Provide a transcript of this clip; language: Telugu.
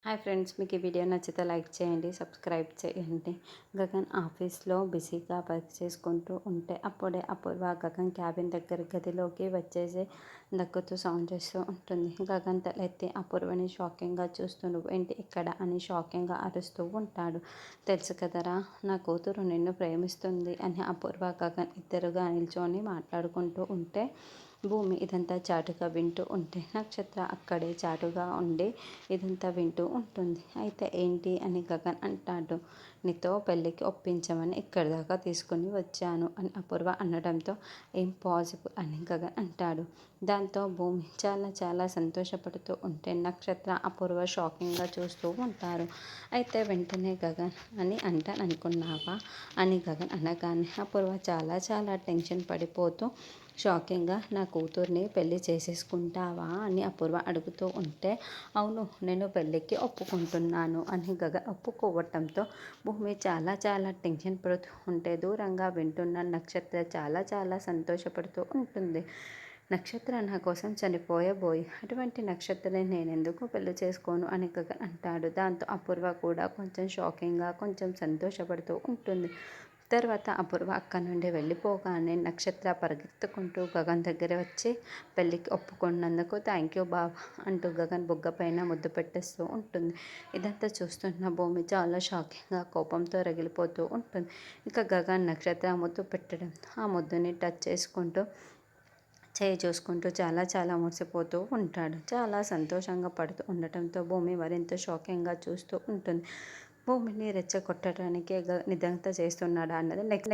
హాయ్ ఫ్రెండ్స్, మీకు ఈ వీడియో నచ్చితే లైక్ చేయండి, సబ్స్క్రైబ్ చేయండి. గగన్ ఆఫీస్లో బిజీగా వర్క్ చేసుకుంటూ ఉంటే అప్పుడే అపూర్వ గగన్ క్యాబిన్ దగ్గర గదిలోకి వచ్చేసి దగ్గుతూ సౌండ్ చేస్తూ ఉంటుంది. గగన్ తలెత్తి అపూర్వని షాకింగ్గా చూస్తూ నువ్వు ఏంటి ఇక్కడ అని షాకింగ్గా అరుస్తూ ఉంటాడు. తెలుసు కదరా, నా కూతురు నిన్ను ప్రేమిస్తుంది అని అపూర్వ గగన్ ఇద్దరుగా నిల్చొని మాట్లాడుకుంటూ ఉంటే భూమి ఇదంతా చాటుగా వింటూ ఉంటే నక్షత్ర అక్కడే చాటుగా ఉండి ఇదంతా వింటూ ఉంటుంది. అయితే ఏంటి అని గగన్ అంటాడు. నీతో పెళ్ళికి ఒప్పించమని ఇక్కడి దాకా తీసుకుని వచ్చాను అని అపూర్వ అనడంతో ఏం పాసిబుల్ అని గగన్ అంటాడు. దాంతో భూమి చాలా చాలా సంతోషపడుతూ ఉంటే నక్షత్ర అపూర్వ షాకింగ్గా చూస్తూ ఉంటారు. అయితే వెంటనే గగన్ అని అనుకున్నావా అని గగన్ అనగానే అపూర్వ చాలా చాలా టెన్షన్ పడిపోతూ షాకింగ్గా నా కూతుర్ని పెళ్లి చేసేసుకుంటావా అని అపూర్వ అడుగుతూ ఉంటే అవును, నేను పెళ్ళికి ఒప్పుకుంటున్నాను అని గగన్ ఒప్పుకోవటంతో భూమి చాలా చాలా టెన్షన్ పడుతూ ఉంటే దూరంగా వింటున్న నక్షత్ర చాలా చాలా సంతోషపడుతూ ఉంటుంది. నక్షత్ర నా కోసం చనిపోయబోయి అటువంటి నక్షత్రని నేనెందుకు పెళ్లి చేసుకోను అని గగన్ అంటాడు. దాంతో అపూర్వ కూడా కొంచెం షాకింగ్గా కొంచెం సంతోషపడుతూ ఉంటుంది. తర్వాత అపూర్వ అక్కడి నుండి వెళ్ళిపోగానే నక్షత్ర పరిగెత్తుకుంటూ గగన్ దగ్గర వచ్చి పెళ్ళికి ఒప్పుకున్నందుకు థ్యాంక్ యూ బాబా అంటూ గగన్ బుగ్గ పైన ముద్దు పెట్టేస్తూ ఉంటుంది. ఇదంతా చూస్తున్న భూమి చాలా షాకింగ్గా కోపంతో రగిలిపోతూ ఉంటుంది. ఇక గగన్ నక్షత్ర ముద్దు పెట్టడం, ఆ ముద్దుని టచ్ చేసుకుంటూ చేయి చూసుకుంటూ చాలా చాలా మురిసిపోతూ ఉంటాడు. చాలా సంతోషంగా పడుతూ ఉండటంతో భూమి మరింత షాకింగ్గా చూస్తూ ఉంటుంది. భూమిని రెచ్చగొట్టడానికే ఇదంతా చేస్తున్నాడా అన్నది నెక్స్ట్